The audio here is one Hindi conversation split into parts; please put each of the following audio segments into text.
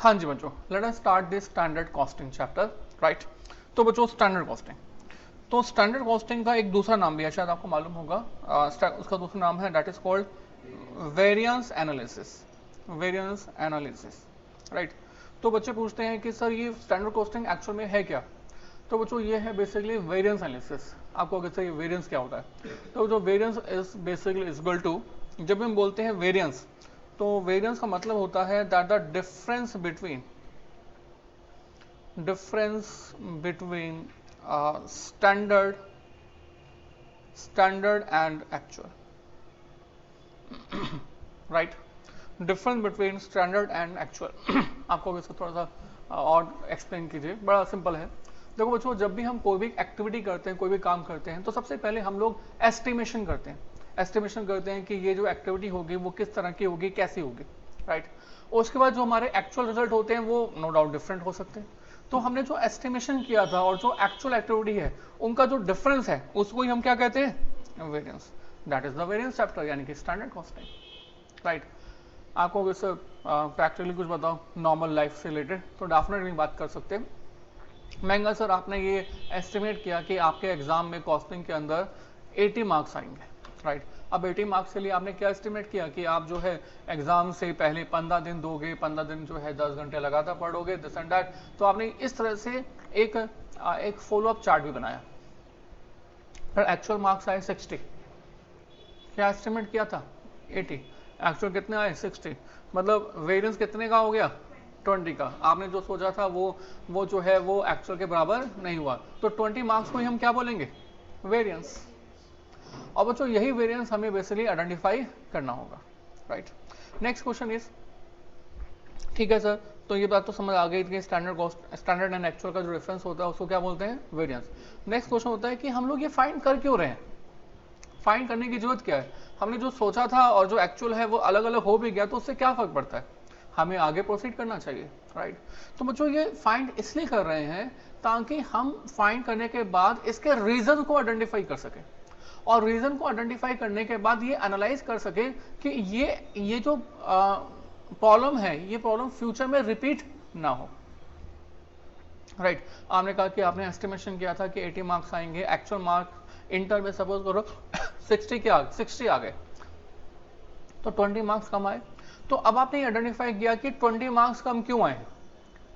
हाँ जी बच्चों, let us start this standard costing chapter, right. तो बच्चों स्टैंडर्ड कॉस्टिंग, तो स्टैंडर्ड कॉस्टिंग का एक दूसरा नाम भी है, शायद आपको मालूम होगा। उसका दूसरा नाम है that is called variance analysis. Variance analysis, right. तो बच्चे पूछते हैं कि सर ये स्टैंडर्ड कॉस्टिंग एक्चुअल में है क्या। तो बच्चों ये है बेसिकली वेरिएंस एनालिसिस। आपको अगर सर ये वेरिएंस क्या होता है, तो जो variance is basically is equal to, जब हम बोलते हैं वेरिएंस, तो वेरिएंस का मतलब होता है that the difference between standard and actual, right. Difference between standard and actual. आपको इसको थोड़ा सा और एक्सप्लेन कीजिए, बड़ा सिंपल है। देखो बच्चों, जब भी हम कोई भी एक्टिविटी करते हैं, कोई भी काम करते हैं, तो सबसे पहले हम लोग एस्टिमेशन करते हैं। एस्टिमेशन करते हैं कि ये जो एक्टिविटी होगी वो किस तरह की होगी, कैसी होगी, राइट। उसके बाद जो हमारे एक्चुअल रिजल्ट होते हैं वो नो डाउट डिफरेंट हो सकते हैं। तो हमने जो एस्टिमेशन किया था और जो एक्चुअल एक्टिविटी है, उनका जो डिफरेंस है उसको ही हम क्या कहते हैं, variance. That is the variance chapter, यानी कि स्टैंडर्ड कॉस्टिंग, राइट। आपको अगर प्रैक्टिकली कुछ बताओ नॉर्मल लाइफ से रिलेटेड, तो डेफिनेटली बात कर सकते हैं। महंगा सर, आपने ये एस्टिमेट किया कि आपके एग्जाम में कॉस्टिंग के अंदर 80 मार्क्स आएंगे, राइट। अब 80 मार्क्स के लिए आपने क्या एस्टिमेट किया कि आप जो है एग्जाम से पहले 15 दिन दोगे, 15 दिन जो है 10 घंटे लगातार पढ़ोगे, दिस एंड दैट। तो आपने इस तरह से एक फॉलोअप चार्ट भी बनाया, पर एक्चुअल मार्क्स आए 60। क्या एस्टिमेट किया था 80, एक्चुअल कितने आए 60, मतलब वेरिएंस कितने का हो गया 20 का। आपने जो सोचा था वो जो है वो एक्चुअल के बराबर नहीं हुआ, तो 20 मार्क्स को ही हम क्या बोलेंगे, वेरिएंस। और बच्चों यही वेरिएंस हमें बेसिकली आइडेंटिफाई करना होगा, राइट। नेक्स्ट क्वेश्चन इज, ठीक है सर, तो ये बात तो समझ आ गई कि स्टैंडर्ड एंड एक्चुअल का जो डिफरेंस होता है उसको क्या बोलते हैं, वेरिएंस। नेक्स्ट क्वेश्चन होता है कि हम लोग ये फाइंड कर क्यों रहे हैं, फाइंड करने की जरूरत क्या है। हमने जो सोचा था और जो एक्चुअल है वो अलग अलग हो भी गया, तो उससे क्या फर्क पड़ता है, हमें आगे प्रोसीड करना चाहिए, राइट। तो बच्चों ये फाइंड इसलिए कर रहे हैं ताकि हम फाइंड करने के बाद इसके रीजन को आइडेंटिफाई कर सकें, और रीजन को आइडेंटिफाई करने के बाद ये एनालाइज कर सके कि ये जो प्रॉब्लम है, ये प्रॉब्लम फ्यूचर में रिपीट ना हो, राइट। आपने कहा कि आपने एस्टिमेशन किया था कि 80 मार्क्स आएंगे, एक्चुअल मार्क्स इंटर में सपोज करो 60 आ गए, तो 20 मार्क्स कम आए। तो अब आपने आइडेंटिफाई किया कि 20 मार्क्स कम क्यों आए,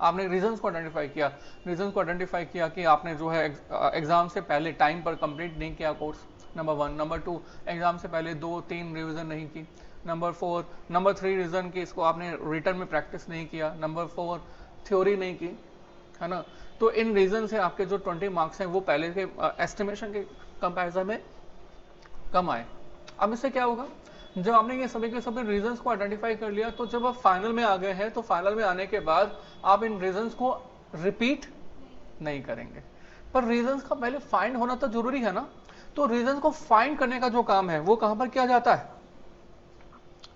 आपने रीजंस को आइडेंटिफाई किया। रीजंस को आइडेंटिफाई किया कि आपने जो है एग्जाम से पहले टाइम पर कंप्लीट नहीं किया कोर्स, नंबर 1। नंबर 2, एग्जाम से पहले 2-3 रिवीजन नहीं की। नंबर 3 रीजन कि इसको आपने रिटर्न में प्रैक्टिस नहीं किया। नंबर 4, थ्योरी नहीं की, है ना। तो इन रीजन से आपके जो 20 मार्क्स हैं वो पहले के एस्टिमेशन के कंपैरिजन में कम आए। अब इससे क्या होगा, जब आपने ये सभी के सभी रीजंस को आइडेंटिफाई कर लिया, तो जब आप फाइनल में आ गए हैं, तो फाइनल में आने के बाद आप इन रीजंस को रिपीट नहीं करेंगे। पर रीजंस का पहले फाइंड होना तो जरूरी है ना। तो रीजंस को फाइंड करने का जो काम है वो कहां पर किया जाता है,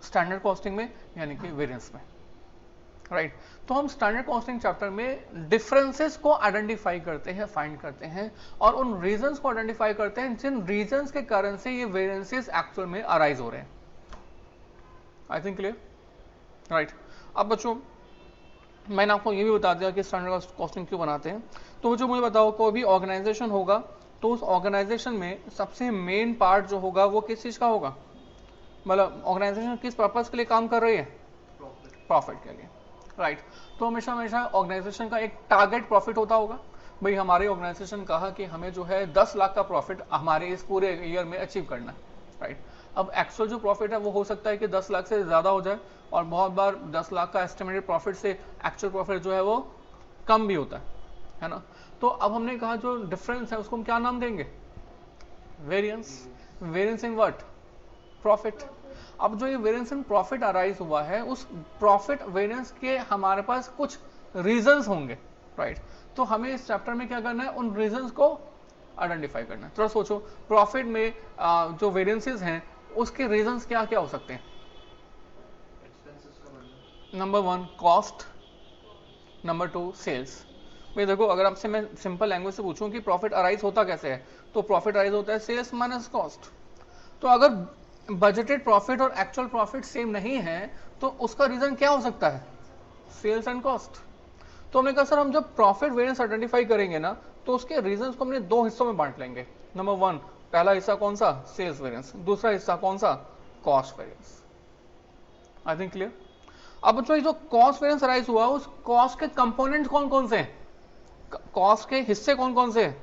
स्टैंडर्ड कॉस्टिंग में, यानी कि वेरिएंस में, राइट। तो हम स्टैंडर्ड कॉस्टिंग चैप्टर में डिफरेंसेस को आइडेंटिफाई करते हैं, फाइंड करते हैं, और उन रीजंस को आइडेंटिफाई करते हैं जिन रीजंस के कारण से ये वेरिएंसेस एक्चुअल में अराइज हो रहे हैं। I think clear, right. अब बच्चों मैंने आपको ये भी बता दिया कि स्टैंडर्ड कॉस्टिंग क्यों बनाते हैं। तो बच्चों मुझे बताओ, कोई भी ऑर्गेनाइजेशन होगा, तो उस ऑर्गेनाइजेशन में सबसे मेन पार्ट जो होगा वो किस चीज का होगा, मतलब ऑर्गेनाइजेशन किस पर्पज के लिए काम कर रही है, प्रॉफिट के लिए, राइट। तो हमेशा हमेशा ऑर्गेनाइजेशन का एक टारगेट प्रॉफिट होता होगा। भाई हमारे ऑर्गेनाइजेशन कहा कि हमें जो है 10 लाख का प्रॉफिट हमारे इस पूरे ईयर में अचीव करना है, राइट। अब एक्चुअल जो प्रॉफिट है वो हो सकता है कि 10 लाख से ज्यादा हो जाए, और बहुत बार 10 लाख का एस्टिमेटेड प्रॉफिट से एक्चुअल प्रॉफिट जो है वो कम भी होता है ना। तो अब हमने कहा जो डिफरेंस है उसको हम क्या नाम देंगे, variance. Variance in what, profit. अब जो ये वेरिएंस इन प्रॉफिट अराइज हुआ है, उस प्रॉफिट वेरिएंस के हमारे पास कुछ रीजंस होंगे, राइट। तो हमें इस चैप्टर में क्या करना है, उन रीजंस को आइडेंटिफाई करना है। थोड़ा सोचो, प्रॉफिट में जो वेरिएंसेस हैं उसके रीजंस क्या क्या हो सकते हैं। Number 1 cost, number 2 sales. भाई देखो, अगर आपसे मैं सिंपल लैंग्वेज से पूछूं कि प्रॉफिट अराइज होता कैसे है, तो प्रॉफिट अराइज होता है सेल्स माइनस कॉस्ट। तो अगर बजटेड प्रॉफिट और एक्चुअल प्रॉफिट सेम नहीं है, तो उसका रीजन क्या हो सकता है, सेल्स एंड कॉस्ट। तो हमने कहा सर हम जब प्रॉफिट वेरिएंस आइडेंटिफाई करेंगे ना तो उसके रीजंस को हमने दो हिस्सों में बांट लेंगे। नंबर वन, पहला हिस्सा कौन सा, सेल्स वेरिएंस, दूसरा हिस्सा कौन सा, कॉस्ट वेरिएंस। आई थिंक क्लियर। अब बच्चों जो कॉस्ट वेरिएंस राइज हुआ उस कॉस्ट के कंपोनेंट कौन कौन से हैं, कॉस्ट के हिस्से कौन कौन से हैं?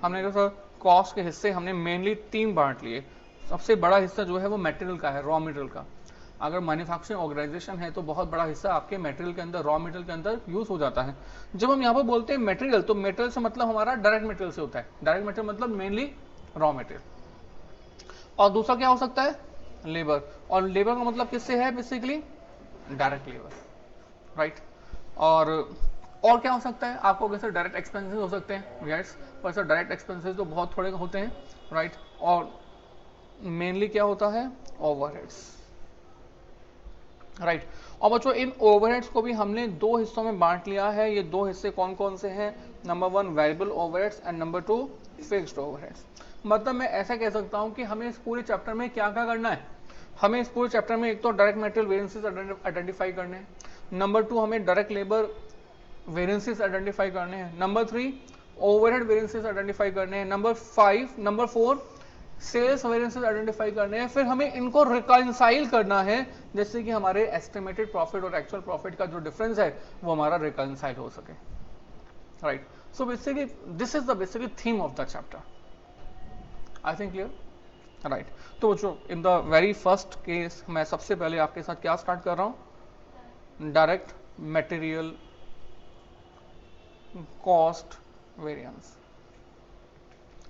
हमने कहा सर कॉस्ट के हिस्से हमने मेनली तीन बांट लिए। सबसे बड़ा हिस्सा जो है वो मटेरियल का है, रॉ मटेरियल का। अगर मैन्युफैक्चरिंग ऑर्गेनाइजेशन है तो बहुत बड़ा हिस्सा आपके मटेरियल के अंदर, रॉ मटेरियल के अंदर यूज हो जाता है। जब हम यहाँ पर बोलते हैं मटेरियल तो मटेरियल से मतलब हमारा डायरेक्ट मटेरियल से होता है। डायरेक्ट मटेरियल मतलब मेनली रॉ मटेरियल। और दूसरा क्या हो सकता है, लेबर। और लेबर का मतलब किससे है, बेसिकली डायरेक्ट लेबर, राइट। और क्या हो सकता है, आपको कैसे डायरेक्ट एक्सपेंसेस हो सकते हैं, यस, पर सर डायरेक्ट एक्सपेंसेस तो बहुत थोड़े होते हैं, राइट। और मेनली क्या होता है, ओवरहेड्स, राइट। और बच्चों इन ओवरहेड्स को भी हमने दो हिस्सों में बांट लिया है। ये दो हिस्से कौन कौन से हैं, number one variable overheads and number two fixed overheads. मतलब मैं ऐसा कह सकता हूं कि हमें इस पूरे चैप्टर में क्या क्या करना है, हमें इस पूरे चैप्टर में एक तो डायरेक्ट मटेरियल वेरिएंसेस आइडेंटिफाई करने हैं, नंबर टू हमें डायरेक्ट लेबर वेरिएंसेस आइडेंटिफाई करने हैं, number three overhead variances identify करने हैं, number four cells variances identify करने हैं। फिर हमें इनको रिकंसाइल करना है, जैसे कि हमारे एस्टिमेटेड प्रॉफिट और एक्चुअल प्रॉफिट का जो डिफरेंस है वो हमारा रिकंसाइल हो सके, right. So basically this is the basically theme of the chapter. I think clear, right. तो बच्चों in the very first case मैं सबसे पहले आपके साथ क्या स्टार्ट कर रहा हूं, direct material cost variance,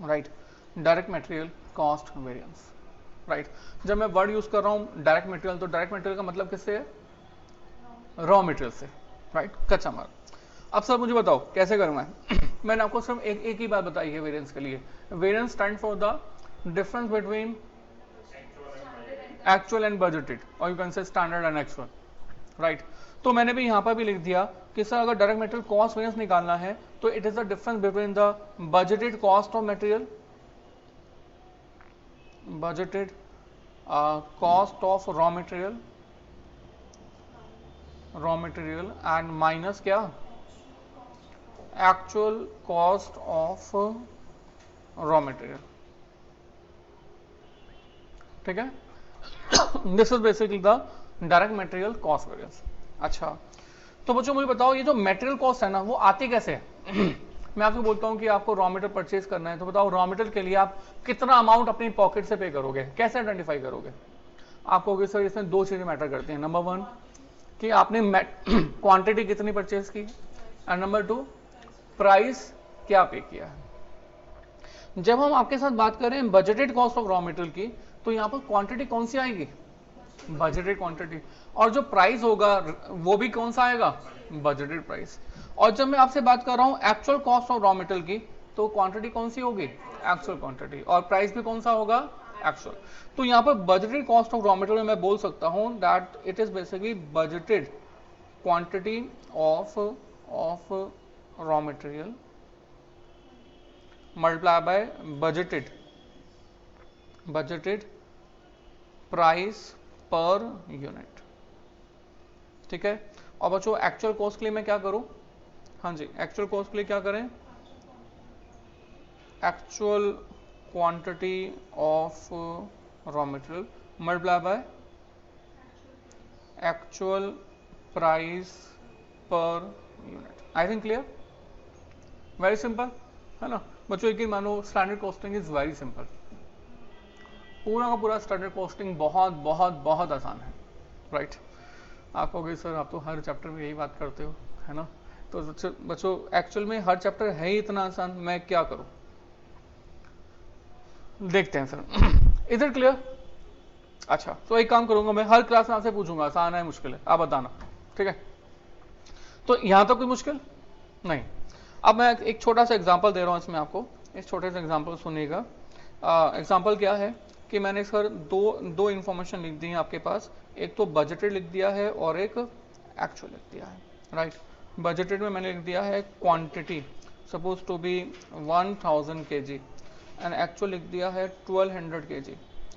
right. Direct material cost variance, right. जब मैं वर्ड यूज कर रहा हूं डायरेक्ट मटेरियल तो डायरेक्ट मटेरियल का मतलब किससे है, रॉ मटेरियल से, राइट, कच्चा माल। अब सर मुझे बताओ कैसे करूं मैं मैंने आपको सिर्फ एक ही बात बताई है वेरिएंस के लिए। Variance stand for the difference between actual and budgeted, और you can say standard and actual, right. तो मैंने भी यहां पर भी लिख दिया कि सर अगर डायरेक्ट मटेरियल कॉस्ट वेरिएंस निकालना है तो it is the difference between the budgeted cost of material, budgeted cost of raw material and minus क्या, actual cost of raw material, ठीक है। This is basically the direct material cost variance. अच्छा तो बच्चों मुझे बताओ ये जो मटेरियल कॉस्ट है ना वो आती कैसे है मैं आपको बोलता हूँ कि आपको रॉ मटेरियल परचेज करना है तो बताओ रॉ मटेरियल के लिए आप कितना अमाउंट अपनी पॉकेट से पे करोगे, कैसे आइडेंटिफाई करोगे? आप कहोगे सर इसमें दो चीजें मैटर करती हैं। नंबर वन कि आपने क्वांटिटी कितनी परचेज की, एंड नंबर टू प्राइस क्या पे किया है। जब हम आपके साथ बात करें budgeted cost of raw material की तो यहाँ पर क्वांटिटी कौन सी आएगी, बजटेड क्वांटिटी, और जो प्राइस होगा वो भी कौन सा आएगा, बजटेड प्राइस। और जब मैं आपसे बात कर रहा हूं actual cost of raw material की तो क्वांटिटी कौन सी होगी, एक्चुअल क्वांटिटी, और प्राइस भी कौन सा होगा, एक्चुअल। तो यहां पर budgeted cost of raw material मैं बोल सकता हूं that it is basically budgeted quantity of raw material multiply by budgeted price per unit, ठीक है। और बच्चों एक्चुअल कॉस्ट के लिए मैं क्या करूं, हाँ जी एक्चुअल कॉस्ट के लिए क्या करें, actual quantity of raw material multiply by actual price per unit. I think clear, very simple है ना बच्चों। एक ही मानो standard costing is very simple, पूरा का पूरा स्टैंडर्ड कॉस्टिंग बहुत बहुत बहुत आसान है, राइट। आप कहोगे सर आप तो हर चैप्टर में यही बात करते हो, है ना। तो बच्चों एक्चुअल में हर चैप्टर है ही इतना आसान, मैं क्या करूं, देखते हैं सर। Is it clear? अच्छा तो एक काम करूंगा मैं हर क्लास में आपसे पूछूंगा आसान है मुश्किल है आप बताना, ठीक है। तो यहां तक कोई मुश्किल नहीं। अब मैं एक छोटा सा एग्जांपल दे रहा हूं इसमें आपको, इस छोटे से एग्जांपल सुनिएगा। एग्जांपल क्या है कि मैंने सर दो इंफॉर्मेशन लिख दी है आपके पास, एक तो बजटेड लिख दिया है और एक एक्चुअल लिख दिया है, राइट। बजटेड में मैंने लिख दिया है quantity suppose to be 1000 kg and actual लिख दिया है 1200 kg,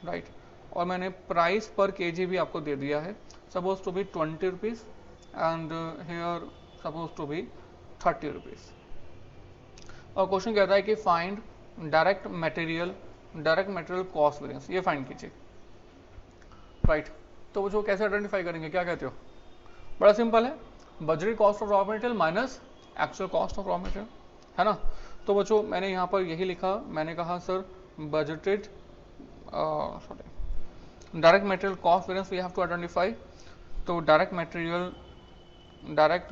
राइट। और मैंने प्राइस पर केजी भी आपको दे दिया है suppose to be 20 rupees and here supposed to be 30 rupees. और क्वेश्चन कहता है कि find direct material cost variance, ये फाइंड कीजिए, राइट। तो वो जो कैसे आइडेंटिफाई करेंगे, क्या कहते हो? बड़ा सिंपल है, budget cost of raw material minus actual cost of raw material, है ना। तो बच्चों मैंने यहाँ पर यही लिखा, मैंने कहा sir budgeted direct material cost variance we have to identify. तो direct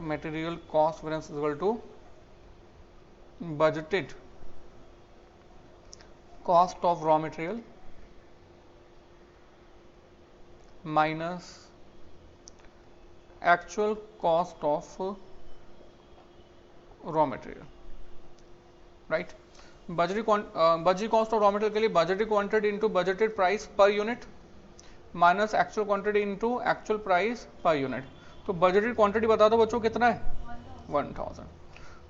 material cost variance is equal to budgeted cost of raw material minus actual cost of raw material, right? budgeted cost of raw material के लिए budgeted quantity into budgeted price per unit minus actual quantity into actual price per unit। तो budgeted quantity बता दो बच्चों कितना है? 1000।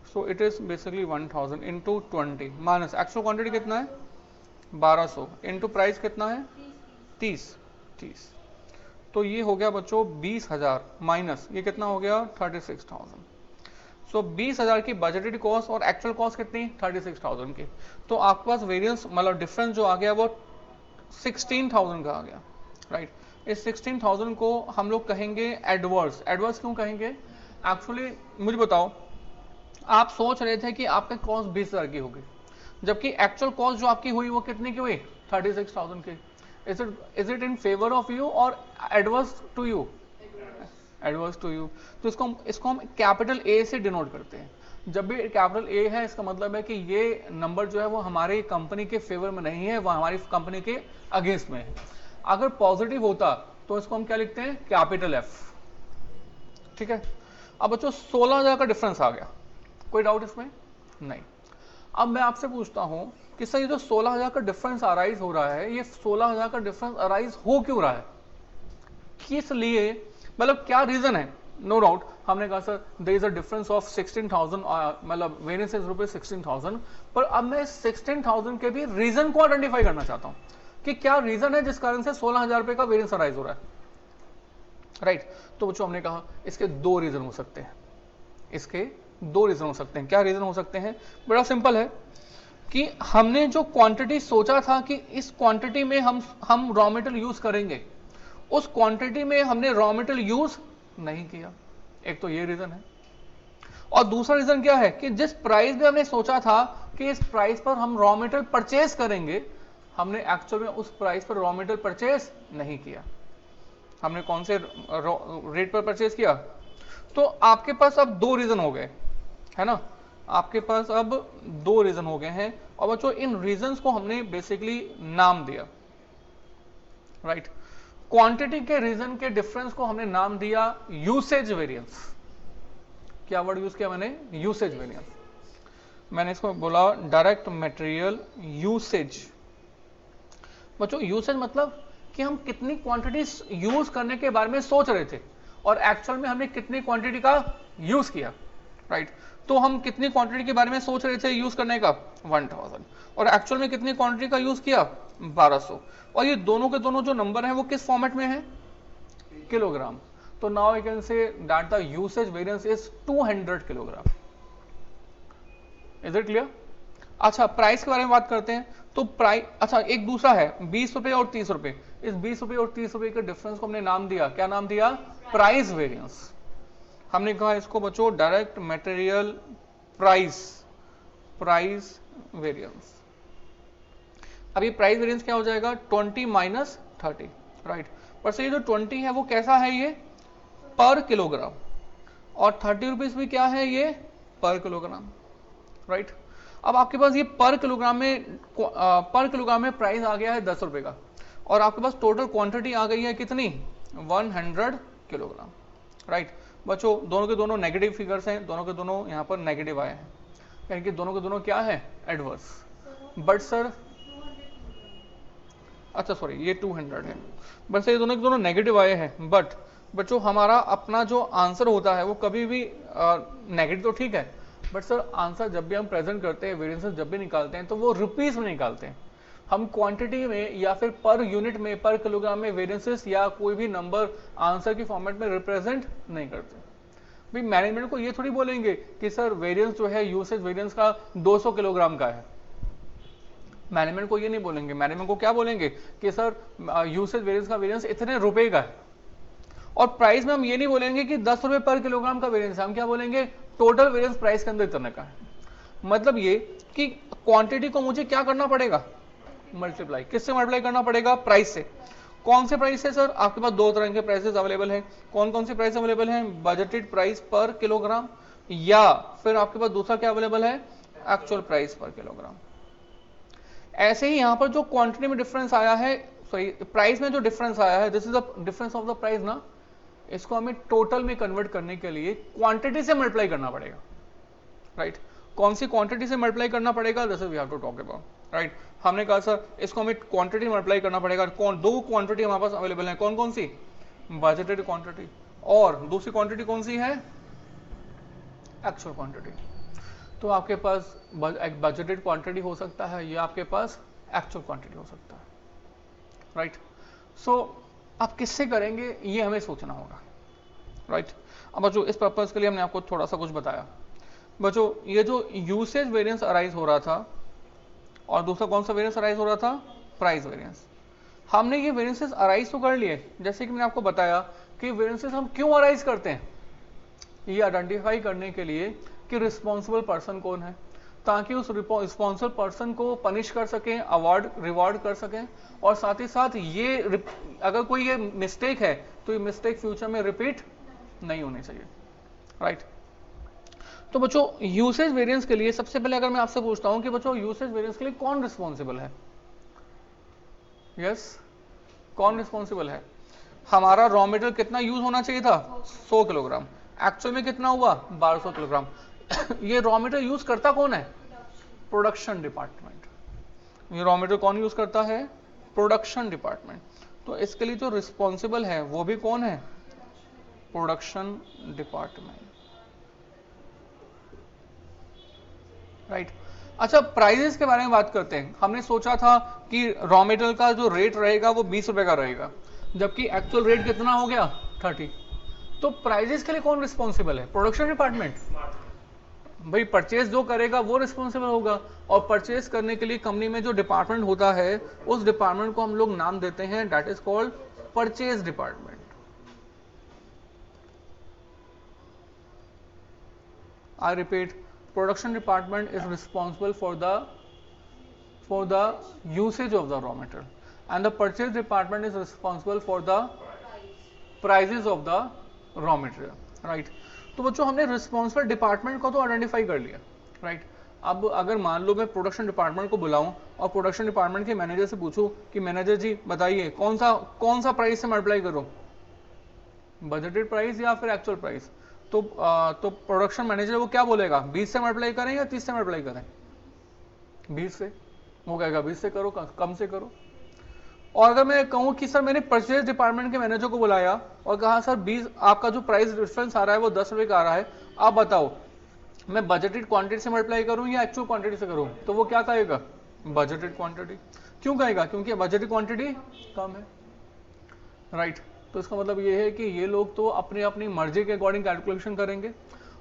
so it is basically 1000 into 20 minus actual quantity कितना है? 1200 into price कितना है? 30। तो ये हो गया बच्चों 20,000 माइनस ये कितना हो गया? 36,000। सो 20,000 की बजटेड कॉस्ट और एक्चुअल कॉस्ट कितनी? 36,000 की। तो आपके पास वेरिएंस मतलब डिफरेंस जो आ गया वो 16,000 का आ गया, राइट। इस 16,000 को हम लोग कहेंगे एडवर्स। एडवर्स क्यों कहेंगे? एक्चुअली मुझे बताओ, आप सोच रहे थे कि आपका कॉस्ट 20,000 की होगी, जबकि एक्चुअल कॉस्ट जो आपकी हुई वो कितने की हुई? 36,000 की। Is it in favour of you और adverse to you? Adverse to you. तो इसको हम कैपिटल ए से डिनोट करते हैं। जब भी कैपिटल ए है इसका मतलब है कि ये नंबर जो है वो हमारी कंपनी के फेवर में नहीं है, वो हमारी कंपनी के अगेंस्ट में है। अगर पॉजिटिव होता तो इसको हम क्या लिखते हैं? कैपिटल एफ, ठीक है। अब बच्चों 16,000 का डिफरेंस आ गया, कोई डाउट इसमें? नहीं। अब मैं आपसे पूछता हूं कि सर ये जो 16,000 का डिफरेंस अराइज हो रहा है, ये 16,000 का डिफरेंस अराइज हो क्यों रहा है? किस लिए, मतलब क्या रीजन है? नो डाउट हमने कहा sir there is a difference of 16,000, मतलब वेरिएंस इज रुपीज 16,000। पर अब मैं 16,000 के भी रीजन को आइडेंटिफाई करना चाहता हूं कि क्या रीजन है जिस कारण से 16,000 रुपए का वेरिएंस अराइज हो रहा है, राइट। तो बच्चों हमने कहा इसके दो रीजन हो सकते हैं। इसके दो रीजन हो सकते हैं। क्या रीजन हो सकते हैं? बड़ा सिंपल है कि हमने जो क्वांटिटी सोचा था कि इस क्वांटिटी में हम रॉ मटेरियल यूज करेंगे, उस क्वांटिटी में हमने रॉ मटेरियल यूज नहीं किया। एक तो ये रीजन है। और दूसरा रीजन क्या है कि जिस प्राइस में हमने सोचा था कि इस प्राइस पर हम रॉ मटेरियल परचेज करेंगे, हमने एक्चुअल में उस प्राइस पर रॉ मटेरियल परचेज नहीं किया। हमने कौन से रेट पर परचेज किया? तो आपके पास अब दो रीजन हो गए, है ना। आपके पास अब दो रीजन हो गए हैं और बच्चों इन रीजंस को हमने बेसिकली नाम दिया, राइट। क्वांटिटी के रीजन के डिफरेंस को हमने नाम दिया यूसेज वेरिएंस। क्या वर्ड यूज किया मैंने? Usage variance. मैंने इसको बोला डायरेक्ट मटेरियल यूसेज। बच्चों यूसेज मतलब कि हम कितनी क्वांटिटी यूज करने के बारे में सोच रहे थे और एक्चुअल में हमने कितनी क्वांटिटी का यूज किया, राइट। तो हम कितनी क्वांटिटी के बारे में सोच रहे थे यूज करने का? 1000। और एक्चुअल में कितनी क्वांटिटी का यूज किया? 1200। और ये दोनों के दोनों जो नंबर हैं वो किस फॉर्मेट में है? किलोग्राम। तो now you can say that the usage variance is 200 kilogram. Is it clear? अच्छा, प्राइस के बारे में बात करते हैं। तो प्राइस, अच्छा एक दूसरा है 20 रुपए और 30 रुपए। इस 20 रुपए और 30 रुपए के डिफरेंस को हमने नाम दिया, क्या नाम दिया? Price variance. हमने कहा इसको बच्चों डायरेक्ट मटेरियल प्राइस वेरिएंस। अब ये प्राइस वेरिएंस क्या हो जाएगा? 20 माइनस 30, राइट। पर से ये जो 20 है वो कैसा है? ये पर किलोग्राम। और 30 रुपीज भी क्या है? ये पर किलोग्राम, राइट। अब आपके पास ये पर किलोग्राम में प्राइस आ गया है 10 रुपए का और आपके पास टोटल क्वांटिटी आ गई है कितनी? 100 किलोग्राम, राइट। बच्चों दोनों के दोनों नेगेटिव फिगर्स हैं, दोनों के दोनों यहाँ पर नेगेटिव आए हैं, यानी कि दोनों के दोनों क्या है? एडवर्स। बट सर, अच्छा सॉरी ये 200 है, बट सर ये दोनों के दोनों नेगेटिव आए हैं। बट बच्चों हमारा अपना जो आंसर होता है वो कभी भी नेगेटिव तो ठीक है, बट सर आंसर जब भी हम प्रेजेंट करते हैं, वेरिएंसेस जब भी निकालते हैं तो वो रुपीस में निकालते हैं। हम क्वांटिटी में या फिर पर यूनिट में, पर किलोग्राम में वेरिएंसेस या कोई भी नंबर आंसर की फॉर्मेट में रिप्रेजेंट नहीं करते। भाई मैनेजमेंट को ये थोड़ी बोलेंगे कि सर वेरिएंस जो है यूसेज वेरिएंस का 200 किलोग्राम का है, मैनेजमेंट को ये नहीं बोलेंगे। मैनेजमेंट को क्या बोलेंगे कि सर यूसेज वेरिएंस का वेरिएंस इतने रुपए का है। और प्राइस में हम ये नहीं बोलेंगे कि 10 रुपए पर किलोग्राम का वेरिएंस है, हम क्या बोलेंगे टोटल वेरिएंस प्राइस के अंदर इतने का है। मतलब ये कि क्वांटिटी को मुझे क्या करना पड़ेगा, मल्टीप्लाई, किससे मल्टीप्लाई करना पड़ेगा, प्राइस से। कौन से प्राइस है सर, आपके पास दो तरह के प्राइसेस अवेलेबल हैं। कौन कौन से प्राइस अवेलेबल हैं, बजटेड प्राइस पर किलोग्राम, या फिर आपके पास दूसरा क्या अवेलेबल है, एक्चुअल प्राइस पर किलोग्राम। ऐसे ही यहां पर जो क्वांटिटी में डिफरेंस आया है, सॉरी प्राइस में जो डिफरेंस आया है, this is the difference of the price ना, इसको हमें टोटल में कन्वर्ट करने के लिए क्वांटिटी से मल्टीप्लाई करना पड़ेगा, राइट। कौन सी क्वांटिटी से मल्टीप्लाई करना पड़ेगा, this is we have to talk about, right. हमने कहा सर इसको हमें क्वांटिटी मल्टीप्लाई करना पड़ेगा। कौन, दो क्वांटिटी हमारे पास अवेलेबल है, कौन कौन सी, बजटेड क्वांटिटी, और दूसरी क्वांटिटी कौन सी है, एक्चुअल क्वांटिटी। तो आपके पास एक बजटेड क्वांटिटी हो सकता है या आपके पास एक्चुअल क्वांटिटी हो सकता है, राइट। सो आप किससे करेंगे ये हमें सोचना होगा, राइट। अब बच्चों इस पर्पज के लिए हमने आपको थोड़ा सा कुछ बताया। बच्चों ये जो यूसेज वेरिएंस अराइज हो रहा था और दूसरा कौन सा वेरिएंस अराइज हो रहा था, प्राइस वेरिएंस। हमने ये वेरिएंसेस अराइज तो कर लिए, जैसे कि मैंने आपको बताया कि वेरिएंसेस हम क्यों अराइज करते हैं, ये आइडेंटिफाई करने के लिए कि रिस्पॉन्सिबल पर्सन कौन है, ताकि उस रिस्पॉन्सिबल पर्सन को पनिश कर सकें, अवार्ड रिवॉर्ड कर सकें, और साथ ही साथ ये अगर कोई ये मिस्टेक है तो ये मिस्टेक फ्यूचर में रिपीट नहीं होनी चाहिए, राइट। तो बच्चों यूसेज वेरिएंस के लिए सबसे पहले अगर मैं आपसे पूछता हूं कि बच्चों यूसेज वेरिएंस के लिए कौन रिस्पॉन्सिबल है, यस कौन रिस्पॉन्सिबल है। हमारा रॉ मटेरियल कितना यूज होना चाहिए था, 100 किलोग्राम, एक्चुअल में कितना हुआ 1200 किलोग्राम। ये रॉ मटेरियल यूज करता कौन है, प्रोडक्शन डिपार्टमेंट। ये रॉ मटेरियल कौन यूज करता है, प्रोडक्शन डिपार्टमेंट। तो इसके लिए जो रिस्पॉन्सिबल है वो भी कौन है, प्रोडक्शन डिपार्टमेंट, राइट। अच्छा प्राइजेस के बारे में बात करते हैं। हमने सोचा था कि रॉ मटेरियल का जो रेट रहेगा वो 20 रुपए का रहेगा, जबकि एक्चुअल रेट कितना हो गया 30। तो प्राइजेस के लिए कौन रिस्पॉन्सिबल है, प्रोडक्शन डिपार्टमेंट। भाई परचेज जो करेगा वो रिस्पॉन्सिबल होगा, और परचेज करने के लिए कंपनी में जो डिपार्टमेंट होता है उस डिपार्टमेंट को हम लोग नाम देते हैं, that is called purchase department. I repeat, production department is responsible for the usage of the raw material, and the purchase department is responsible for the prices of the raw material, right। तो बच्चों हमने responsible department को तो आइडेंटिफाई कर लिया, right। अब अगर मान लो मैं प्रोडक्शन डिपार्टमेंट को बुलाऊं और प्रोडक्शन डिपार्टमेंट के मैनेजर से पूछूं कि मैनेजर जी बताइए कौन सा प्राइस से मल्टीप्लाई करूं, बजटेड प्राइस या फिर एक्चुअल प्राइस। तो प्रोडक्शन मैनेजर वो क्या बोलेगा, 20 से मल्टीप्लाई करें या 30 से मल्टीप्लाई करें, 20 से। वो कहेगा 20 से करो, कम से करो। और अगर मैं कहूं कि सर मैंने परचेज डिपार्टमेंट के मैनेजर को बुलाया और कहा सर 20 आपका जो प्राइस डिफरेंस आ रहा है वो 10 रुपए का आ रहा है, आप बताओ मैं बजटेड क्वांटिटी से मल्टीप्लाई करूं या एक्चुअल क्वांटिटी से करूं, तो वो क्या कहेगा, बजटेड क्वांटिटी। क्यों कहेगा, क्योंकि बजटेड क्वांटिटी कम है, राइट। तो इसका मतलब ये है कि ये लोग तो अपनी अपनी मर्जी के अकॉर्डिंग कैलकुलेशन करेंगे,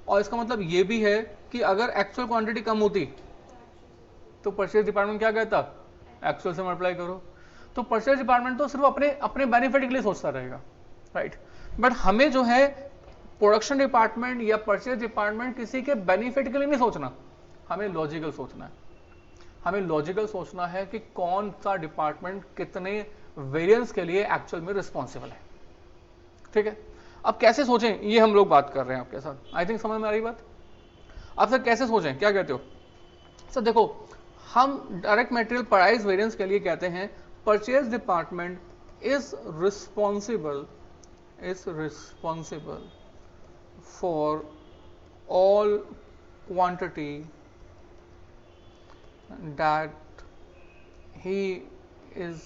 और इसका मतलब ये भी है कि अगर एक्चुअल क्वांटिटी कम होती तो परचेज डिपार्टमेंट क्या कहता, एक्चुअल से मल्टीप्लाई करो। तो परचेज डिपार्टमेंट तो सिर्फ अपने अपने बेनिफिट के लिए सोचता रहेगा, राइट। बट हमें जो है प्रोडक्शन डिपार्टमेंट या परचेज डिपार्टमेंट किसी के बेनिफिट के लिए नहीं सोचना, हमें लॉजिकल सोचना है। हमें लॉजिकल सोचना है कि कौन सा डिपार्टमेंट कितने वेरिएंस के लिए एक्चुअल में रिस्पॉन्सिबल है, ठीक है। अब कैसे सोचें ये हम लोग बात कर रहे हैं आपके साथ, आई थिंक समझ में आ रही बात। आप सर कैसे सोचें, क्या कहते हो सर। देखो हम डायरेक्ट मटेरियल प्राइस वेरिएंस के लिए कहते हैं purchase department is responsible for all quantity that he is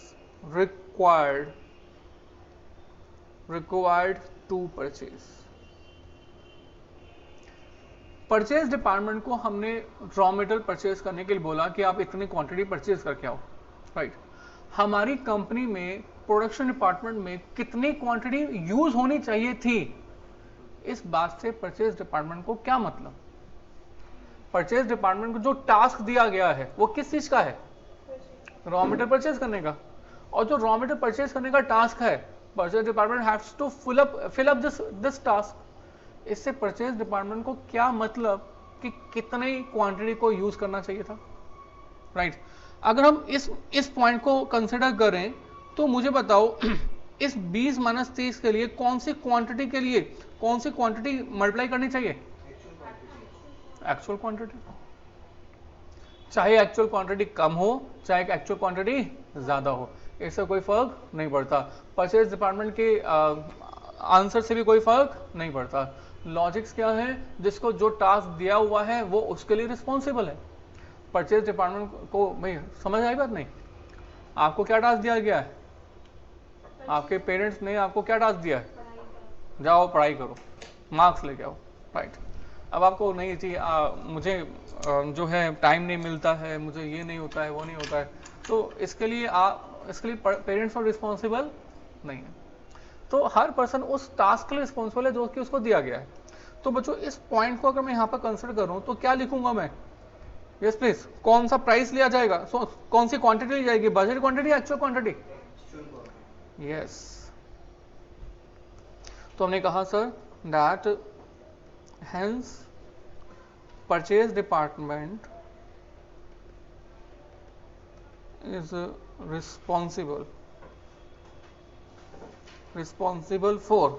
required to purchase। Purchase department को हमने रॉ मटेरियल परचेज करने के लिए बोला कि आप इतनी क्वांटिटी परचेज करके आओ, राइट। हमारी कंपनी में प्रोडक्शन डिपार्टमेंट में कितनी क्वांटिटी यूज होनी चाहिए थी इस बात से परचेज डिपार्टमेंट को क्या मतलब? परचेज डिपार्टमेंट को जो टास्क दिया गया है वो किस चीज का है? रॉ मटेरियल परचेज करने का। और जो रॉ मटेरियल परचेज करने का टास्क है, purchase department haves to fill up this task. इससे परचेज डिपार्टमेंट को क्या मतलब कि कितनी क्वांटिटी को यूज करना चाहिए था, राइट अगर हम इस पॉइंट को कंसिडर करें तो मुझे बताओ इस 20 - 30 के लिए कौन सी क्वांटिटी के लिए कौन सी क्वांटिटी मल्टीप्लाई करनी चाहिए? Actual quantity. चाहे एक्चुअल क्वांटिटी कम हो चाहे एक्चुअल क्वांटिटी ज्यादा हो, इससे कोई फर्क नहीं पड़ता। परचेज डिपार्टमेंट के आंसर से भी कोई फर्क नहीं पड़ता। लॉजिक्स क्या है? जिसको जो टास्क दिया हुआ है वो उसके लिए रिस्पॉन्सिबल है। परचेज डिपार्टमेंट को भाई समझ आई बात नहीं? आपको क्या टास्क दिया गया है? आपके पेरेंट्स ने आपको क्या टास्क दिया है? जाओ पढ़ाई करो, मार्क्स लेके आओ, राइट। अब आपको नहीं चाहिए मुझे जो है टाइम नहीं मिलता है, मुझे ये नहीं होता है वो नहीं होता है, तो इसके लिए पेरेंट्स और रिस्पॉन्सिबल नहीं है। तो हर पर्सन उस टास्क के लिए रिस्पॉन्सिबल है जो कि उसको दिया गया है। तो बच्चों इस पॉइंट को अगर मैं यहाँ पर कंसिडर करूँ तो क्या लिखूंगा मैं? Yes please. कौन सा प्राइस लिया जाएगा? कौन सी क्वांटिटी ली जाएगी? Budget quantity, actual quantity? Yes. तो हमने कहा sir that hence purchase department is responsible for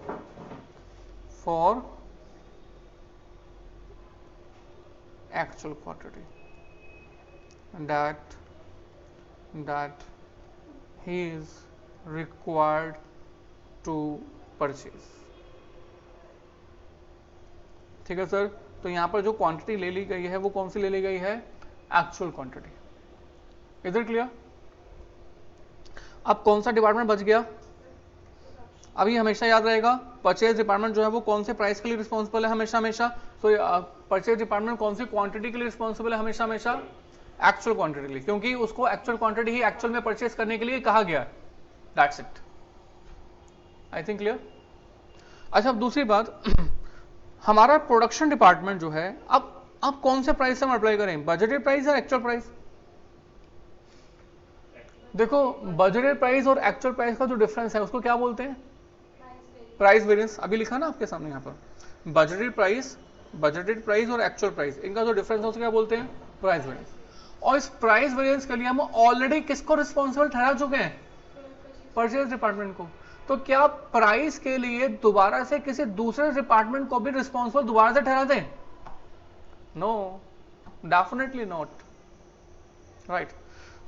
actual quantity, and that he is required to purchase। ठीक है सर। तो यहाँ पर जो क्वांटिटी ले ली गई है वो कौन सी ले ली गई है? Actual quantity. Is it clear? अब कौन सा डिपार्टमेंट बच गया? अभी हमेशा याद रहेगा परचेज डिपार्टमेंट जो है वो कौन से प्राइस के लिए रिस्पॉन्सिबल है? हमेशा। तो परचेज डिपार्टमेंट कौन सी क्वांटिटी के लिए रिस्पॉन्सिबल है? हमेशा एक्चुअल क्वांटिटी के लिए, क्योंकि उसको एक्चुअल क्वांटिटी ही एक्चुअल में परचेज करने के लिए कहा गया। That's it. I think clear. अच्छा अब दूसरी बात हमारा प्रोडक्शन डिपार्टमेंट जो है अब कौन से प्राइस से हम अप्लाई करें? बजटेड प्राइस या एक्चुअल प्राइस? देखो बजटेड प्राइस और एक्चुअल प्राइस का जो डिफरेंस है उसको क्या बोलते हैं? Price variance. अभी लिखा ना आपके सामने यहाँ पर बजटेड प्राइस और एक्चुअल प्राइस, इनका जो डिफरेंस है उसको क्या बोलते हैं? Price variance. और इस प्राइस वेरिएंस के लिए हम ऑलरेडी किसको रिस्पॉन्सिबल ठहरा चुके हैं? परचेज डिपार्टमेंट को। तो क्या प्राइस के लिए दोबारा से किसी दूसरे डिपार्टमेंट को भी रिस्पॉन्सिबल दोबारा से ठहरा दें? No, definitely not, right.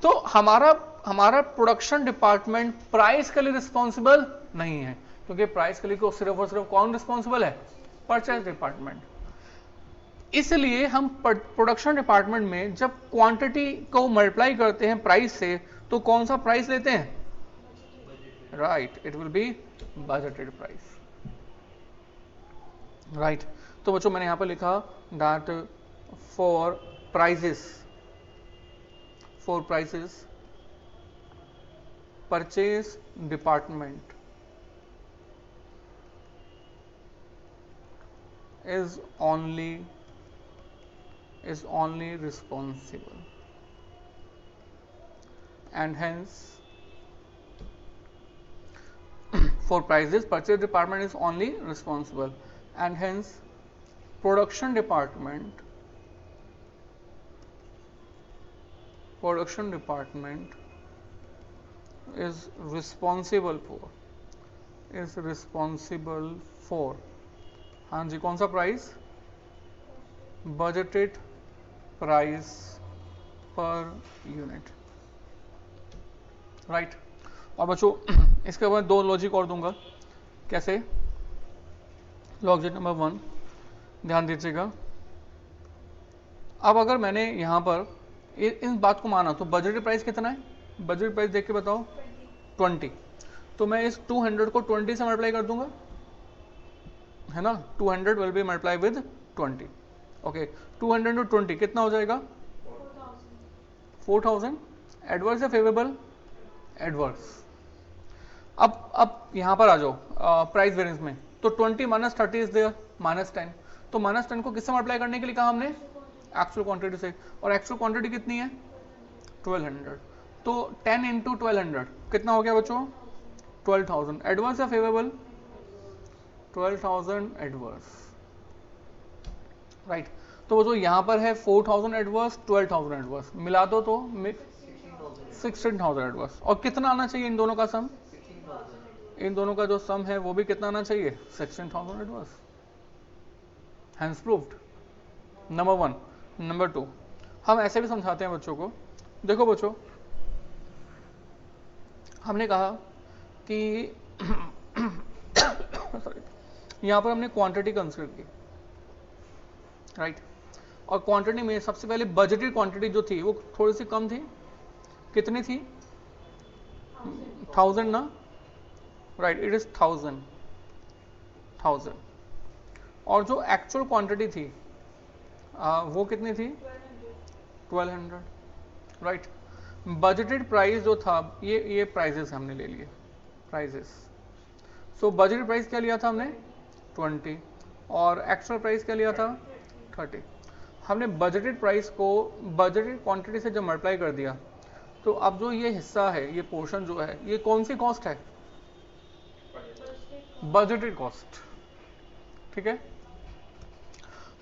तो हमारा प्रोडक्शन डिपार्टमेंट प्राइस के लिए रिस्पॉन्सिबल नहीं है, क्योंकि प्राइस के लिए सिर्फ और सिर्फ कौन रिस्पॉन्सिबल है? Purchase department. इसलिए हम प्रोडक्शन डिपार्टमेंट में जब क्वांटिटी को मल्टीप्लाई करते हैं प्राइस से तो कौन सा प्राइस लेते हैं? Right, it will be budgeted price, right. तो बच्चों मैंने यहां पर लिखा that for prices purchase department is only responsible, and hence for prices purchase department is only responsible, and hence production department is responsible for हाँ जी कौन सा price? Budgeted price per unit, right. और बच्चों इसके बाद दो लॉजिक और दूंगा। कैसे? लॉजिक नंबर 1 ध्यान दीजिएगा। अब अगर मैंने यहां पर इन बात को माना तो बजटेड प्राइस कितना है? बजटेड प्राइस देख के बताओ 20। तो मैं इस 200 को 20 से मल्टीप्लाई कर दूंगा, है ना। 200 will be multiply with 20। Okay 200 to 20 कितना हो जाएगा? 4000। एडवर्स या फेवरेबल? एडवर्स। अब यहां पर आ जाओ प्राइस वेरिएंस में। तो 20 माइनस 30 इज देयर -10, तो -10 को किससे मल्टीप्लाई करने के लिए कहा हमने, एक्चुअल क्वांटिटी से, और एक्चुअल क्वांटिटी कितनी है 1200, तो 10 इंटू 1200 कितना हो गया बच्चों 12,000। एडवांस या फेवरेबल 12,000 एडवर्स, राइट। तो वो जो यहाँ पर है 4,000 एडवर्स 12,000 एडवर्स मिला दो तो 16,000 एडवर्स, और कितना आना चाहिए इन दोनों का सम, इन दोनों का जो सम है वो भी कितना आना चाहिए 16,000 adverse, hence proved. Number 1। Number 2 हम ऐसे भी समझाते हैं बच्चों को, देखो बच्चों हमने कहा कि सॉरी, यहाँ पर हमने क्वांटिटी कंसिडर की, राइट, और क्वांटिटी में सबसे पहले बजटेड क्वांटिटी जो थी वो थोड़ी सी कम थी, कितनी थी 1000 ना, राइट, इट इज 1000, और जो एक्चुअल क्वांटिटी थी वो कितनी थी 1200, राइट। बजटेड प्राइस जो था ये प्राइजेस हमने ले लिए, प्राइजेस, सो बजटेड प्राइस क्या लिया था हमने 20 और एक्चुअल प्राइस क्या लिया था 30। हमने बजटेड प्राइस को बजटेड क्वांटिटी से जब मल्टीप्लाई कर दिया तो अब जो ये हिस्सा है, ये पोर्शन जो है, ये कौन सी कॉस्ट है, बजटेड कॉस्ट, ठीक है।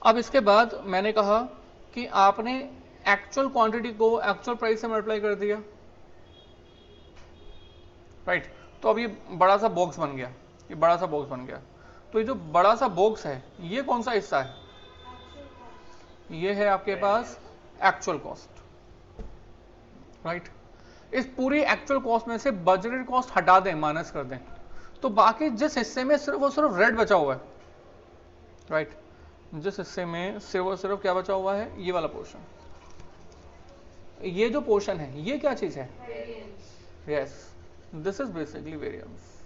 अब इसके बाद मैंने कहा कि आपने एक्चुअल क्वांटिटी को एक्चुअल प्राइस से मल्टीप्लाई कर दिया, राइट। तो अब ये बड़ा सा बॉक्स बन गया, ये बड़ा सा बॉक्स बन गया, तो ये जो बड़ा सा बॉक्स है ये कौन सा हिस्सा है, ये है आपके पास एक्चुअल कॉस्ट, राइट। इस पूरी एक्चुअल कॉस्ट में से बजटेड कॉस्ट हटा दें, माइनस कर दें, तो बाकी जिस हिस्से में सिर्फ और सिर्फ रेड बचा हुआ है, राइट, जिस हिस्से में सिर्फ और सिर्फ क्या बचा हुआ है, ये वाला पोर्शन, ये जो पोर्शन है ये क्या चीज है, yes, this is basically variance,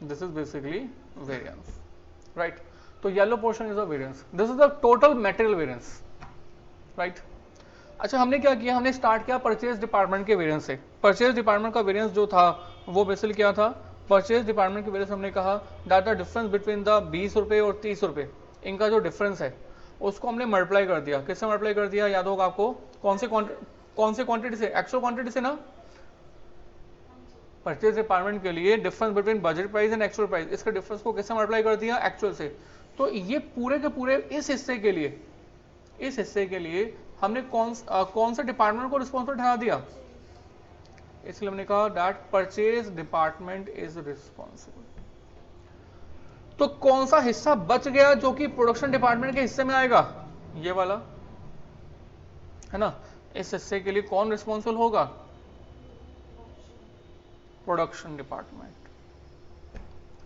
this is basically variance, right. तो yellow portion is a variance, this is the total material variance, right. अच्छा, हमने क्या किया, हमने स्टार्ट किया परचेज डिपार्टमेंट के वेरिएंस से। परचेज डिपार्टमेंट का वेरिएंस जो था वो बेसिकली क्या था, परचेज डिपार्टमेंट के वेरिएंस हमने कहा that the difference between the 20 रुपए और 30 रुपए, इनका जो डिफरेंस है उसको हमने मल्टीप्लाई कर दिया, किससे मल्टीप्लाई कर दिया, याद होगा आपको, कौन से क्वांटिटी से, एक्चुअल क्वांटिटी से ना। परचेज डिपार्टमेंट के लिए difference between budget price and actual price, इसके डिफरेंस को किससे मल्टीप्लाई कर दिया, एक्चुअल से। तो ये पूरे के पूरे इस हिस्से के लिए हमने कौन से डिपार्टमेंट को रिस्पॉन्सिबल ठहरा दिया, इसलिए हमने कहा that purchase department is responsible. तो कौन सा हिस्सा बच गया जो कि प्रोडक्शन डिपार्टमेंट के हिस्से में आएगा, ये वाला है ना। इस हिस्से के लिए कौन रिस्पॉन्सिबल होगा, प्रोडक्शन डिपार्टमेंट,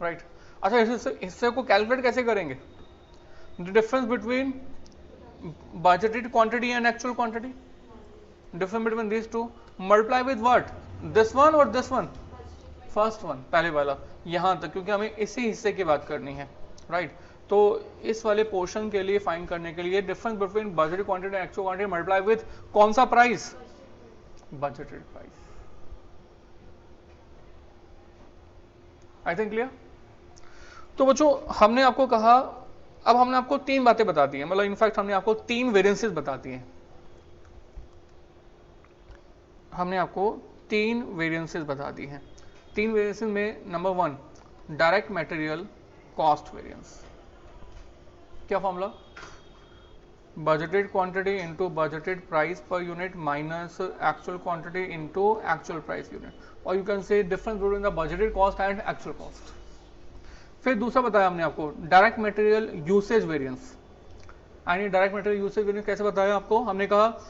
राइट। अच्छा, इस हिस्से को कैलकुलेट कैसे करेंगे, the difference between budgeted quantity and actual quantity, difference between these two, multiply with what, this one or this one, first one, पहले वाला, यहां तक, क्योंकि हमें इसी हिस्से की बात करनी है, राइट। तो इस वाले पोर्शन के लिए फाइंड करने के लिए difference between budgeted quantity and actual quantity multiply with कौन सा प्राइस, बजटेड प्राइस। आई थिंक क्लियर। तो बच्चों हमने आपको कहा, अब हमने आपको 3 बातें बता दी हैं, मतलब इनफैक्ट हमने आपको 3 वेरिएंसेस बता दिए हैं, हमने आपको 3 वेरिएंसेस बता दी हैं। 3 वेरिएंसेस में number 1 direct material cost variance, क्या formula, budgeted quantity into budgeted price per unit minus actual quantity into actual price unit, और you can say difference between the budgeted cost and actual cost. फिर दूसरा बताया हमने आपको डायरेक्ट मटेरियल यूसेज वेरिएंस, यानी डायरेक्ट मटेरियल यूसेज वेरिएंस कैसे बताया आपको, हमने कहा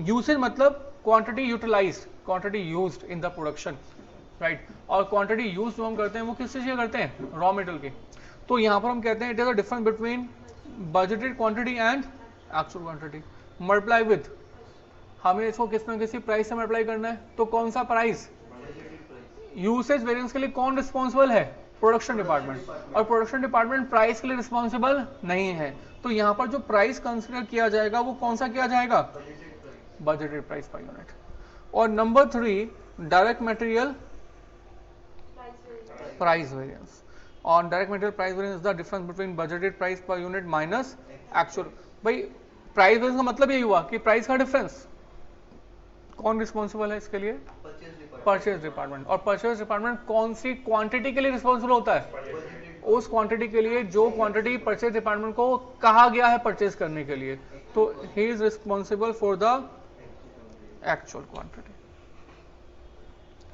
यूसेज मतलब quantity utilised, quantity used in the production, right, और क्वांटिटी यूज जो हम करते हैं वो किस चीज की करते हैं, रॉ मटेरियल की। तो यहाँ पर हम कहते हैं it is the difference between budgeted quantity and actual quantity, multiply with, हमें इसको किस ना किसी प्राइस से मल्टीप्लाई करना है, तो कौन सा प्राइस, यूसेज वेरिएंस के लिए कौन रिस्पॉन्सिबल है, प्रोडक्शन डिपार्टमेंट, और प्रोडक्शन डिपार्टमेंट प्राइस के लिए रिस्पॉन्सिबल नहीं है। तो यहाँ पर जो प्राइस कंसीडर किया जाएगा वो कौन सा किया जाएगा, बजटेड प्राइस पर यूनिट। और number 3 direct material price variance, और direct material price variance is the difference between budgeted price per unit minus actual. भाई प्राइस वेरिएंस का मतलब यही हुआ कि प्राइस का डिफरेंस। कौन रिस्पॉन्सिबल है इसके लिए? Purchase department. और परचेज डिपार्टमेंट कौन सी क्वांटिटी के लिए रिस्पॉन्सिबल होता है? उस क्वांटिटी के लिए जो क्वांटिटी परचेज डिपार्टमेंट को कहा गया है परचेज करने के लिए। तो he is responsible for the actual quantity,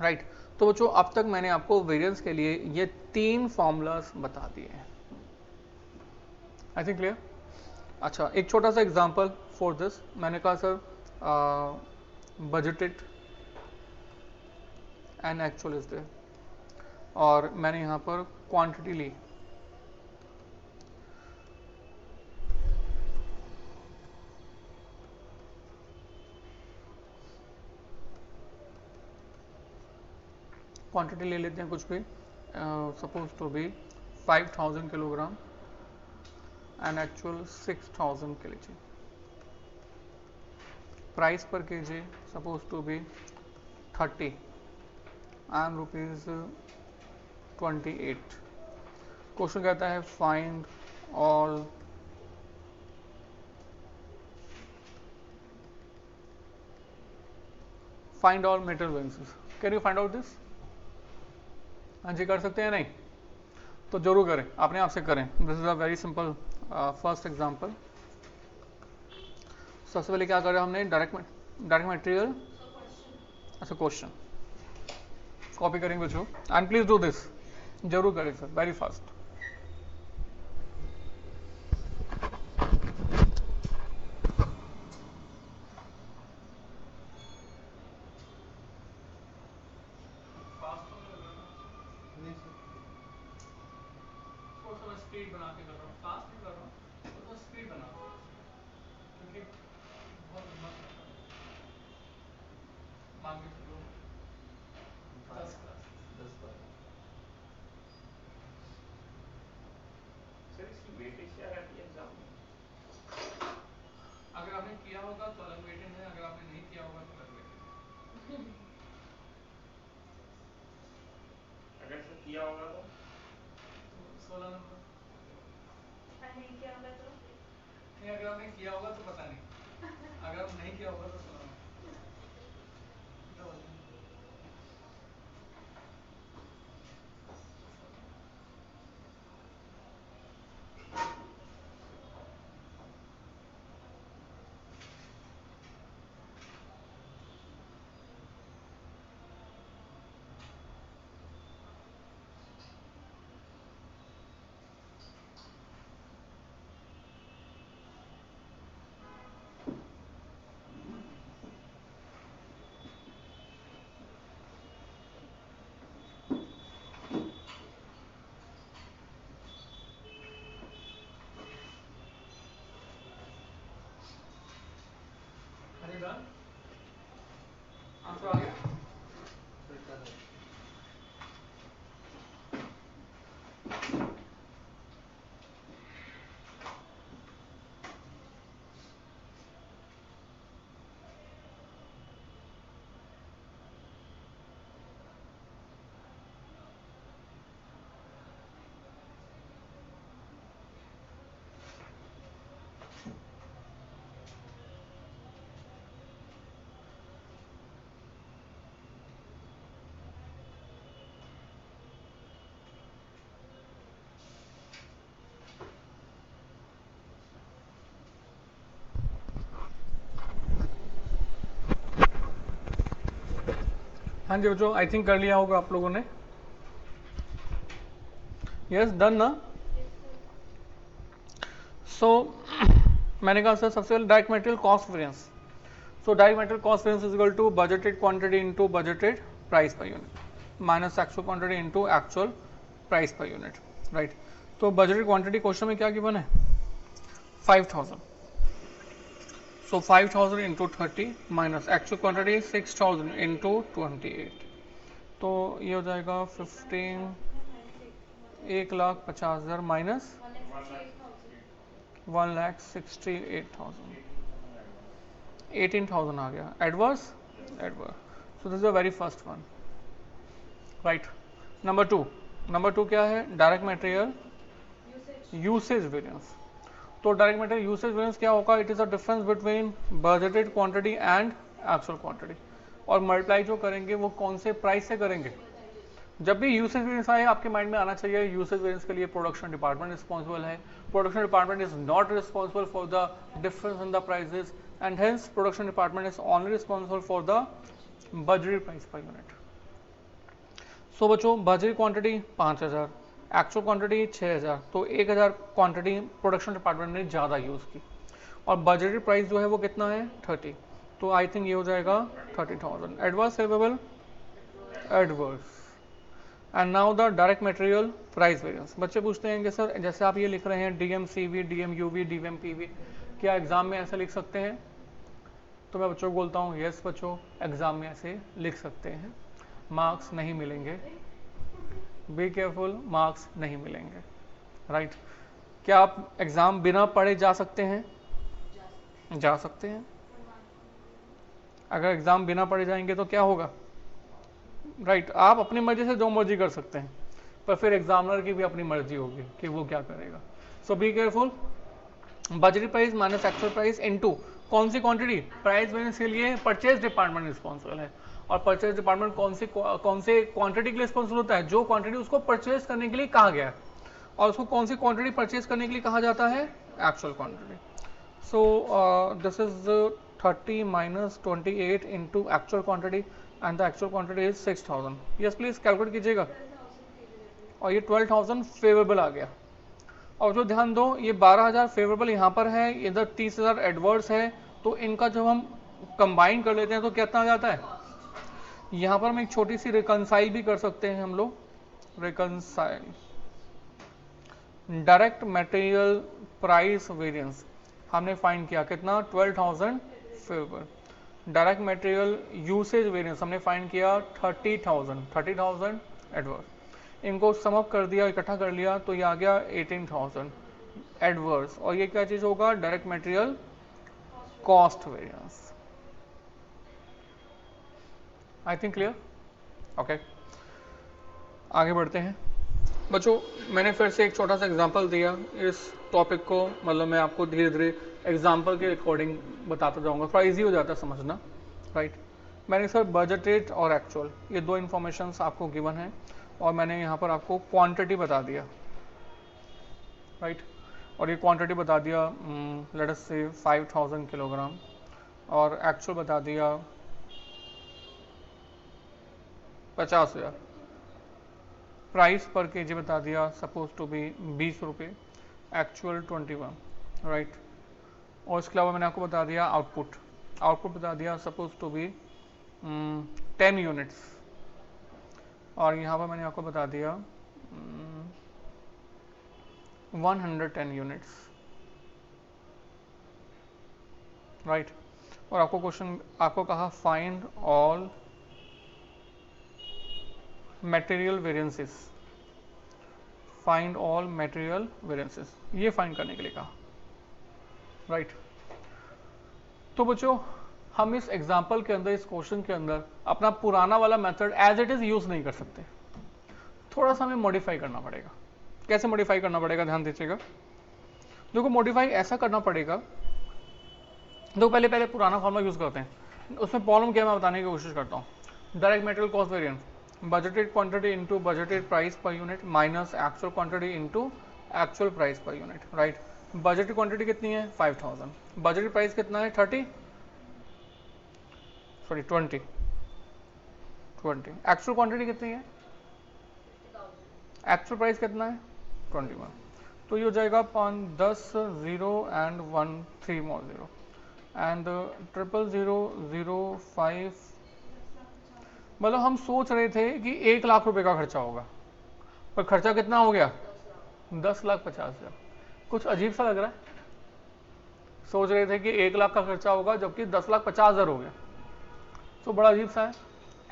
right. तो बच्चों अब तक मैंने आपको वेरिएंस के लिए ये 3 फॉर्मूलाज बता दिए हैं। I think clear. अच्छा, एक छोटा सा एग्जांपल फॉर दिस। मैंने कहा sir budgeted and actual is there, और मैंने यहाँ पर क्वांटिटी ली। क्वांटिटी ले लेते हैं कुछ भी, suppose to be 5000 kilogram and actual 6000 kg। Price per KG suppose to be 30 and rupees 28। Question कहता है find all material variances. Can you find out this? हाँ जी, कर सकते हैं नहीं? तो जरूर करें, अपने आप से करें। This is a very simple first example. सबसे पहले क्या करें हमने? Direct material. अच्छा, क्वेश्चन कॉपी करेंगे बच्चों, एंड प्लीज डू दिस। जरूर करें सर, वेरी फास्ट। स्पीड बना के कर रहा हूँ, फास्ट नहीं कर रहा हूँ, तो स्पीड बना रहा हूँ क्योंकि बहुत लंबा चलता है। मान के चलो 10 क्लास, 10 बार। सर इसकी वेटेज क्या रहती है एग्जाम में? अगर आपने किया होगा तो अलग वेटेज है, अगर आपने नहीं किया होगा तो अलग वेटेज है। अगर सर किया होगा तो 16 नंबर। नहीं किया होगा तो नहीं, अगर आपने किया होगा तो पता नहीं, अगर आप नहीं किया होगा तो 16 नंबर। आंसर आ गया? हाँ जी बच्चों, आई थिंक कर लिया होगा आप लोगों ने। यस, डन ना? सो मैंने कहा सर सबसे पहले direct material cost variance. So direct material cost variance is equal to budgeted quantity into budgeted price per unit minus actual quantity into actual price per unit, right. तो बजटेड क्वांटिटी क्वेश्चन में क्या गिवन है? 5000। So 5000 into 30 minus actual quantity 6000 into 28, तो ये हो जाएगा 15 1,50,000 माइनस 1,68,000, 18,000 आ गया। Adverse, so this is the very first one, right. Number 2, number 2 क्या है, डायरेक्ट मटेरियल यूसेज वेरिएंस। तो डायरेक्ट मटेरियल यूसेज वेरिएंस क्या होगा, it is a difference between budgeted quantity and actual quantity, और मल्टीप्लाई जो करेंगे वो कौन से प्राइस से करेंगे। जब भी यूसेज वेरिएंस आए आपके माइंड में आना चाहिए यूसेज वेरिएंस के लिए प्रोडक्शन डिपार्टमेंट रिस्पॉन्सिबल है, production department is not responsible for the difference in the prices and hence production department is only responsible for the budgeted price per unit. So बच्चों बजट क्वांटिटी 5000, एक्चुअल क्वांटिटी 6000, तो 1000 क्वांटिटी प्रोडक्शन डिपार्टमेंट ने ज़्यादा यूज़ की, और बजटेड प्राइस जो है वो कितना है 30, तो आई थिंक ये हो जाएगा 30,000। Adverse favourable adverse. And now the direct material price variance. बच्चे पूछते हैं कि सर जैसे आप ये लिख रहे हैं DMCV, DMUV, DMPV, क्या एग्जाम में ऐसा लिख सकते हैं? तो मैं बच्चों को बोलता हूँ यस बच्चों, एग्जाम में ऐसे लिख सकते हैं, मार्क्स नहीं मिलेंगे, बी केयरफुल, मार्क्स नहीं मिलेंगे, राइट। क्या आप एग्जाम बिना पढ़े जा सकते हैं? जा सकते हैं। अगर एग्जाम बिना पढ़े जाएंगे तो क्या होगा, राइट, आप अपनी मर्जी से जो मर्जी कर सकते हैं, पर फिर एग्जामिनर की भी अपनी मर्जी होगी कि वो क्या करेगा। So be careful, budget price minus actual price into कौन सी क्वांटिटी, प्राइस वेरिएंस के लिए परचेज डिपार्टमेंट रिस्पॉन्सिबल है, और परचेज डिपार्टमेंट कौन से क्वांटिटी के लिए रिस्पॉन्सिबल होता है, जो क्वांटिटी उसको परचेज करने के लिए कहा गया है, और उसको कौन सी क्वांटिटी परचेज करने के लिए कहा जाता है, actual quantity. So this is 30 minus 28 into actual quantity and the actual quantity is 6000। yes please calculate कीजिएगा, और ये 12,000 फेवरेबल आ गया। और जो ध्यान दो ये 12,000 फेवरेबल यहाँ पर है, इधर 30,000 एडवर्स है, तो इनका जब हम कंबाइन कर लेते हैं तो कितना आ जाता है। यहाँ पर हम एक छोटी सी रिकनसाइल भी कर सकते हैं हम लोग, reconcile direct material price variance हमने फाइंड किया कितना, 12,000 favourable. Direct material usage variance हमने फाइंड किया 30,000 एडवर्स। इनको समअप कर दिया, इकट्ठा कर लिया, तो ये आ गया 18,000 एडवर्स। और ये क्या चीज होगा, डायरेक्ट मटेरियल कॉस्ट वेरिएंस। आई थिंक क्लियर, ओके। आगे बढ़ते हैं बच्चों, मैंने फिर से एक छोटा सा एग्जांपल दिया इस टॉपिक को, मतलब मैं आपको धीरे धीरे एग्जांपल के अकॉर्डिंग बताता जाऊंगा, थोड़ा इजी हो जाता है समझना, राइट। मैंने सर बजटेड और एक्चुअल ये दो इन्फॉर्मेशंस आपको गिवन है, और मैंने यहाँ पर आपको क्वांटिटी बता दिया, राइट। और ये क्वांटिटी बता दिया लेट अस से 5000 किलोग्राम, और एक्चुअल बता दिया 50,000, प्राइस पर केजी बता दिया सपोज टू बी 20 रुपये, एक्चुअल 21, राइट। और इसके अलावा मैंने आपको बता दिया आउटपुट बता दिया सपोज टू बी 10 यूनिट्स, और यहाँ पर मैंने आपको बता दिया 110 यूनिट्स, राइट। और आपको क्वेश्चन आपको कहा find all material variances, find all material variances, ये फाइंड करने के लिए कहा, राइट। तो बच्चों हम इस एग्जांपल के अंदर, इस क्वेश्चन के अंदर अपना पुराना वाला method as it is use नहीं कर सकते, थोड़ा सा हमें मॉडिफाई करना पड़ेगा। कैसे मॉडिफाई करना पड़ेगा, ध्यान दीजिएगा। देखो मॉडिफाई ऐसा करना पड़ेगा, देखो पहले पुराना फॉर्मूला यूज करते हैं, उसमें प्रॉब्लम क्या मैं बताने की कोशिश करता हूँ। Direct material cost variance, budgeted quantity into budgeted price per unit minus actual quantity into actual price per unit, right. Budgeted quantity कितनी है 5000, बजटेड प्राइस कितना है 20, एक्चुअल क्वांटिटी कितनी है, एक्चुअल प्राइस कितना है 21, तो ये हो जाएगा 10 0 एंड 1 3 more 0 एंड 0005। मतलब हम सोच रहे थे कि 1 लाख रुपए का खर्चा होगा, पर खर्चा कितना हो गया 10,50,000। कुछ अजीब सा लग रहा है, सोच रहे थे कि 1 लाख का खर्चा होगा जबकि 10,50,000 हो गया, तो बड़ा अजीब सा है।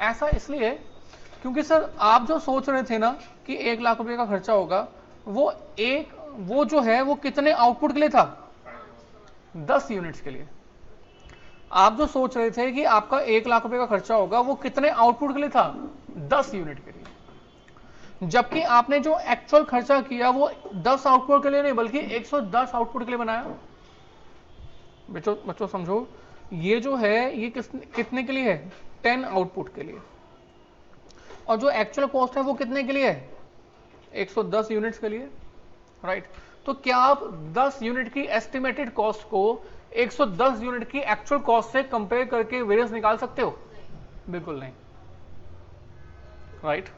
ऐसा इसलिए क्योंकि सर आप जो सोच रहे थे ना कि 1 लाख रुपए का खर्चा होगा, वो जो है वो कितने आउटपुट के लिए था, 10 यूनिट्स के लिए। आप जो सोच रहे थे कि आपका 1 लाख रुपए का खर्चा होगा, वो कितने आउटपुट के लिए था, 10 यूनिट के लिए। जबकि आपने जो एक्चुअल खर्चा किया वो 10 आउटपुट के लिए नहीं बल्कि 110 आउटपुट के लिए बनाया। बच्चों बच्चों समझो, ये जो है ये कितने के लिए है? 10 आउटपुट के लिए। और जो एक्चुअल कॉस्ट है वो कितने के लिए है? 110 यूनिट्स के लिए, राइट। तो क्या आप 10 यूनिट की एस्टिमेटेड कॉस्ट को 110 यूनिट की एक्चुअल कॉस्ट से कंपेयर करके वेरिएंस निकाल सकते हो? बिल्कुल नहीं, राइट।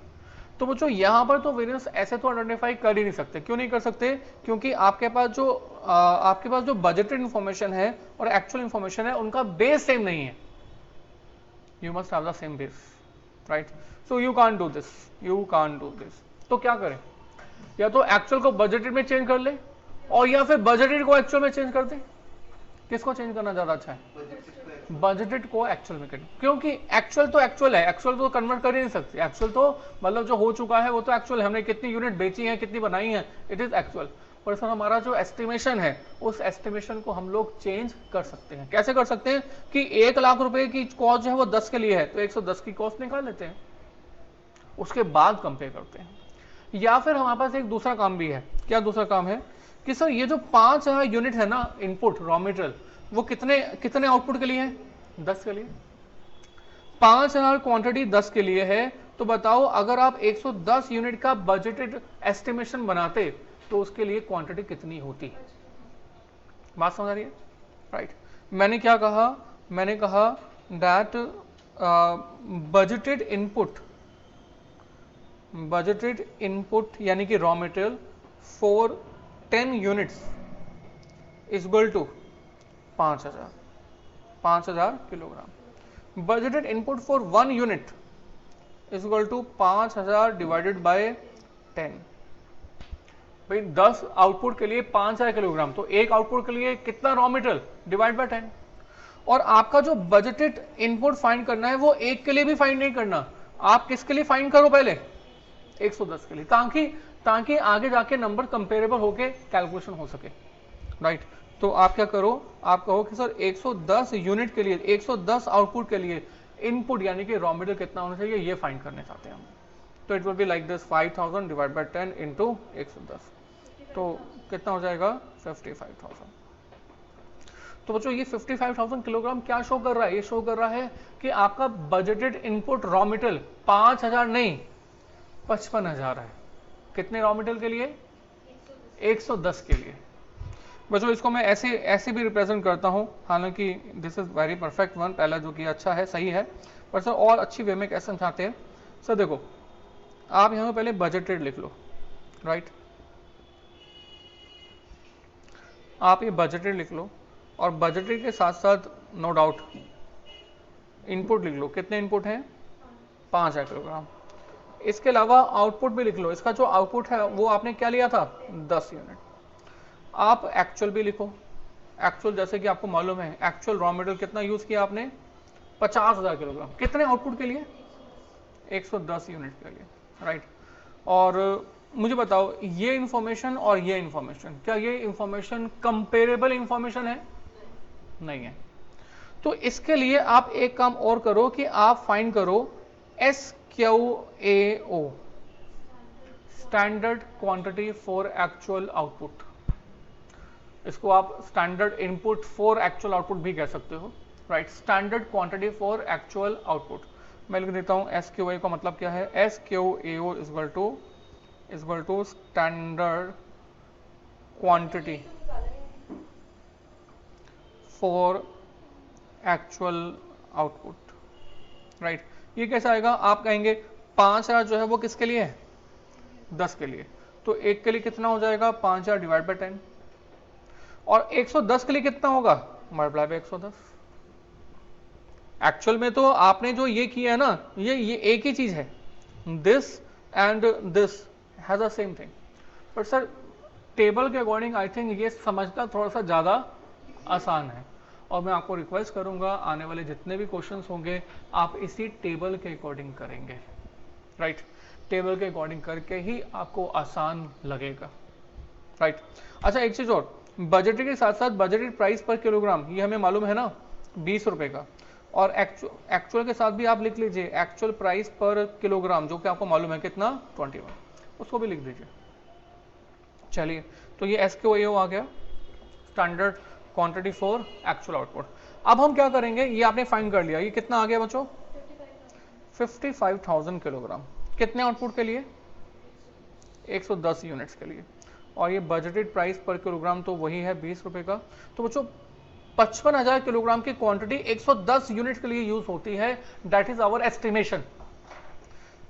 तो बच्चों यहां पर तो वेरिएंस ऐसे तो आइडेंटिफाई कर ही नहीं सकते। क्यों नहीं कर सकते? क्योंकि आपके पास जो बजटेड इंफॉर्मेशन है और एक्चुअल इंफॉर्मेशन है उनका बेस सेम नहीं है। You must have the same base, right. So you can't do this. तो क्या करें? या तो एक्चुअल को बजटेड में चेंज कर ले और या फिर बजटेड को एक्चुअल में चेंज कर दे। किसको चेंज करना ज्यादा अच्छा है? बजटेड को एक्चुअल में करें, क्योंकि एक्चुअल तो एक्चुअल है, एक्चुअल तो कन्वर्ट कर ही नहीं सकते। एक्चुअल तो मतलब जो हो चुका है वो तो एक्चुअल है, हमने कितनी यूनिट बेची है, कितनी बनाई है, इट इज एक्चुअल। पर सर हमारा जो एस्टिमेशन है उस एस्टिमेशन को हम लोग चेंज कर सकते हैं। कैसे कर सकते हैं? कि 1 लाख रुपए की कॉस्ट जो है वो 10 के लिए है तो 110 की कॉस्ट निकाल लेते हैं, उसके बाद कंपेयर करते हैं। या फिर हमारे पास एक दूसरा काम भी है। क्या दूसरा काम है? कि सर ये जो 5 यूनिट है ना इनपुट रॉ मटेरियल, वो कितने आउटपुट के लिए है? 10 के लिए। 5000 क्वांटिटी 10 के लिए है, तो बताओ अगर आप 110 यूनिट का बजटेड एस्टिमेशन बनाते तो उसके लिए क्वांटिटी कितनी होती? बात समझ आ रही है, राइट। मैंने क्या कहा? मैंने कहा दैट बजटेड इनपुट यानी कि raw material for 10 units is equal to 5000 kilogram. Budgeted input for 1 unit is equal to 5000 divided by 10। भाई 10 आउटपुट के लिए 5000 किलोग्राम, तो एक आउटपुट के लिए कितना रॉ मटेरियल? Divide by 10। और आपका जो बजटेड इनपुट फाइंड करना है वो एक के लिए भी फाइंड नहीं करना, आप किसके लिए फाइंड करो? पहले 110 के लिए, ताकि आगे जाके नंबर कंपेरेबल होके कैलकुलेशन हो सके, राइट। तो आप क्या करो? आप कहो कि सर 110 यूनिट के लिए, 110 आउटपुट के लिए इनपुट यानी कि रॉ मटेरियल कितना होना चाहिए ये फाइंड करने चाहते हैं हम। तो it will be like this 5000 divide by 10 into 110, तो कितना हो जाएगा? 55,000। तो बच्चों ये 55,000 किलोग्राम क्या शो कर रहा है? ये शो कर रहा है कि आपका बजटेड इनपुट रॉ मटेरियल 5000 नहीं 55,000 है। कितने रॉ मटेरियल के लिए? 110 के लिए। बच्चों इसको मैं ऐसे भी रिप्रेजेंट करता हूं, हालांकि this is very perfect one, पहला जो किया अच्छा है, सही है, पर सर और अच्छी वे में कैसे समझाते हैं? सर देखो, आप यहां पहले बजटेड लिख लो, राइट। आप ये बजटेड लिख लो और बजटेड के साथ साथ नो डाउट इनपुट लिख लो। कितने इनपुट हैं? 5000 किलोग्राम। इसके अलावा आउटपुट भी लिख लो। इसका जो आउटपुट है वो आपने क्या लिया था? 10 यूनिट। आप एक्चुअल भी लिखो। एक्चुअल जैसे कि आपको मालूम है एक्चुअल रॉ मटेरियल कितना यूज किया आपने? 50,000 किलोग्राम। कितने आउटपुट के लिए? 110 यूनिट के लिए, राइट। और मुझे बताओ ये इंफॉर्मेशन और ये इंफॉर्मेशन, क्या ये इंफॉर्मेशन कंपेरेबल इंफॉर्मेशन है? नहीं है। तो इसके लिए आप एक काम और करो कि आप फाइंड करो SQAO, standard quantity for actual output. इसको आप standard input for actual output भी कह सकते हो, right. Standard quantity for actual output मैं लिख देता हूं। SQAO का मतलब क्या है? SQAO is equal to standard quantity for actual output, right. ये कैसे आएगा? आप कहेंगे 5000 जो है वो किसके लिए है? 10 के लिए। तो एक के लिए कितना हो जाएगा? 5000 डिवाइड बाय 10। और 110 के लिए कितना होगा? Multiply by 110। एक्चुअल में तो आपने जो ये किया है ना, ये एक ही चीज है, this and this has the same thing. But sir table के अकॉर्डिंग आई थिंक ये समझना थोड़ा सा ज्यादा आसान है, और मैं आपको रिक्वेस्ट करूंगा आने वाले जितने भी क्वेश्चंस होंगे आप इसी टेबल के अकॉर्डिंग करेंगे, राइट। टेबल के अकॉर्डिंग करके ही आपको आसान लगेगा, राइट। अच्छा एक चीज और, बजटेड के साथ साथ बजटेड प्राइस पर किलोग्राम ये हमें मालूम है ना 20 रुपए का, और एक्चुअल के साथ भी आप लिख लीजिए एक्चुअल प्राइस पर किलोग्राम जो कि आपको मालूम है कितना? 21। उसको भी लिख दीजिए। चलिए, तो ये SQAO आ गया, standard quantity for actual output. अब हम क्या करेंगे, ये आपने फाइंड कर लिया, ये कितना आ गया बच्चों, 55,000 किलोग्राम। कितने आउटपुट के लिए, 110 यूनिट्स के लिए। और ये बजटेड प्राइस पर किलोग्राम तो वही है 20 रुपए का। तो बच्चों 55,000 किलोग्राम की क्वांटिटी 110 यूनिट्स के लिए यूज होती है, दैट इज आवर एस्टिमेशन।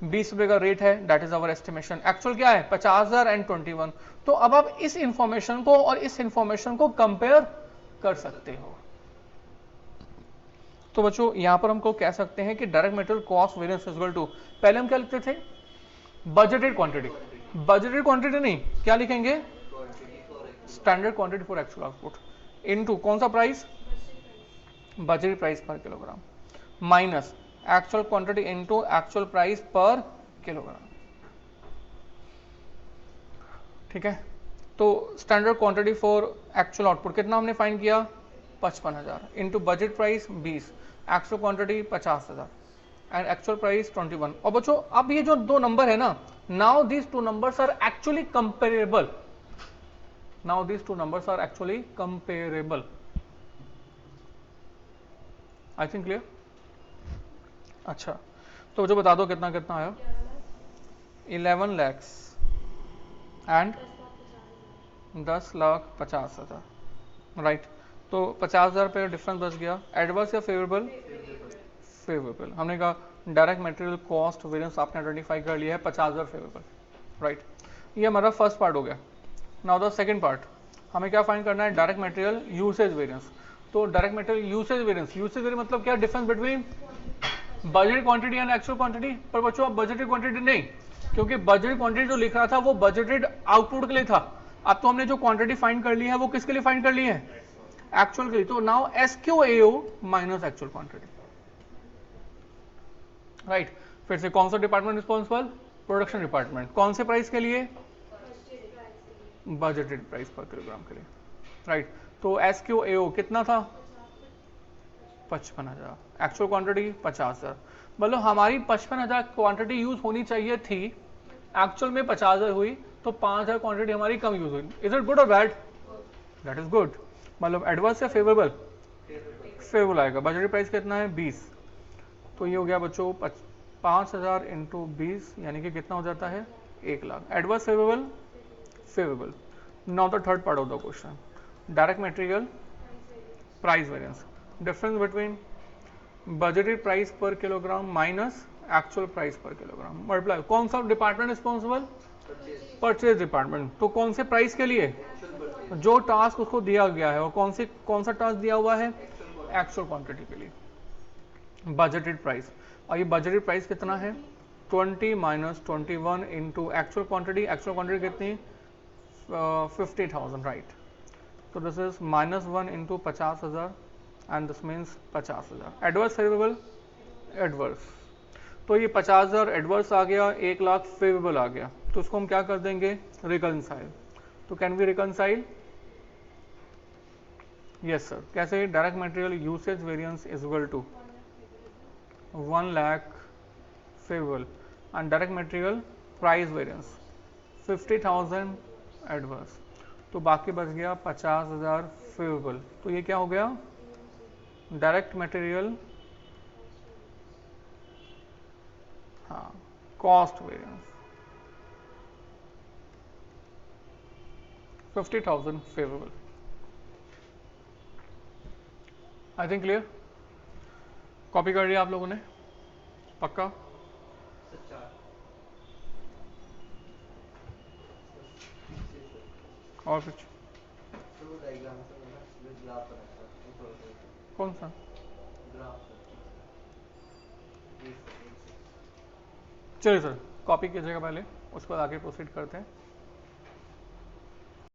20 रुपए का रेट है, that is our estimation. Actual क्या है, 50,000 एंड 21। तो अब आप इस इंफॉर्मेशन को और इस इंफॉर्मेशन को कंपेयर कर सकते हो। तो बच्चों यहां पर हमको कह सकते हैं कि direct material cost variance is equal to, पहले हम क्या लिखते थे, बजटेड क्वांटिटी। बजटेड क्वांटिटी नहीं, क्या लिखेंगे, standard quantity for actual output into कौन सा प्राइस, बजटेड प्राइस पर kilogram, minus actual quantity into actual price पर किलोग्राम। ठीक है, तो standard quantity for actual output कितना हमने फाइंड किया, 55,000 into budget price 20, actual quantity 50,000 and actual price 21। और बच्चों अब ये जो दो नंबर है ना, now these two numbers are actually comparable, now these two numbers are actually comparable. I think clear. अच्छा, तो जो बता दो कितना कितना आया, 11 lakhs एंड 10,50,000, राइट। तो 50,000 पे डिफरेंस बच गया, एडवर्स या फेवरेबल, फेवरेबल। हमने कहा डायरेक्ट मटेरियल कॉस्ट वेरिएंस आपने आइडेंटिफाई कर लिया है, 50,000 फेवरेबल, राइट। ये हमारा फर्स्ट पार्ट हो गया। नाउ द सेकंड पार्ट, हमें क्या फाइंड करना है, डायरेक्ट मटेरियल यूसेज वेरिएंस। तो direct material usage variance, usage variance मतलब क्या, difference between budget quantity and actual quantity. पर बच्चों अब बजटेड क्वांटिटी नहीं, क्योंकि बजटेड क्वांटिटी जो लिख रहा था वो बजटेड आउटपुट के लिए था। अब तो हमने जो क्वांटिटी फाइंड कर ली है वो किसके लिए फाइंड कर ली है, एक्चुअल के लिए। तो now SQAO minus actual quantity, right. फिर से कौन सा डिपार्टमेंट रिस्पॉन्सिबल, प्रोडक्शन डिपार्टमेंट। कौन से प्राइस के लिए, बजटेड प्राइस पर किलोग्राम के लिए, राइट। तो SQAO कितना था, 55,000, एक्चुअल क्वांटिटी 50,000। मतलब हमारी 55,000 क्वांटिटी यूज होनी चाहिए थी, एक्चुअल में 50,000 हुई, तो 5,000 क्वांटिटी हमारी कम यूज हुई। इज इट गुड और बैड, दैट इज गुड। मतलब एडवर्स या फेवरेबल, फेवरेबल आएगा। बजट प्राइस कितना है, 20। तो ये हो गया बच्चों 5,000 इंटू 20 यानी कि कितना हो जाता है, 1 lakh. Adverse, favourable, favourable. Now the third part of the question, direct material price variance, difference between budgeted price पर किलोग्राम माइनस एक्चुअल प्राइस पर किलोग्राम, मल्टीप्लाई। कौन सा डिपार्टमेंट रिस्पॉन्सिबल, परचेज डिपार्टमेंट। तो कौन से प्राइस के लिए, जो टास्क उसको दिया गया है, और कौन सा टास्क दिया हुआ है, एक्चुअल क्वांटिटी के लिए, बजटेड प्राइस। और ये बजटेड प्राइस कितना है, 20 minus 21 into actual quantity. Actual quantity कितनी, 50,000, राइट। तो this is -1 into 50,000 and this means 50,000। Adverse, favourable, adverse. तो ये 50,000 एडवर्स आ गया, 1 लाख फेवरेबल आ गया। तो उसको हम क्या कर देंगे, रिकनसाइल। तो can we reconcile, yes sir. कैसे, direct material usage variance is equal to 1 lakh favourable and direct material price variance 50,000 adverse. तो बाकी बच गया 50,000 फेवरेबल। तो ये क्या हो गया, डायरेक्ट मटेरियल, हाँ, कॉस्ट वेरिएंस 50,000 फेवरेबल। आई थिंक क्लियर। कॉपी कर लिया आप लोगों ने, पक्का। और कुछ, कौन सा, चलिए सर कॉपी कीजिएगा पहले, उसके बाद आगे प्रोसीड करते हैं।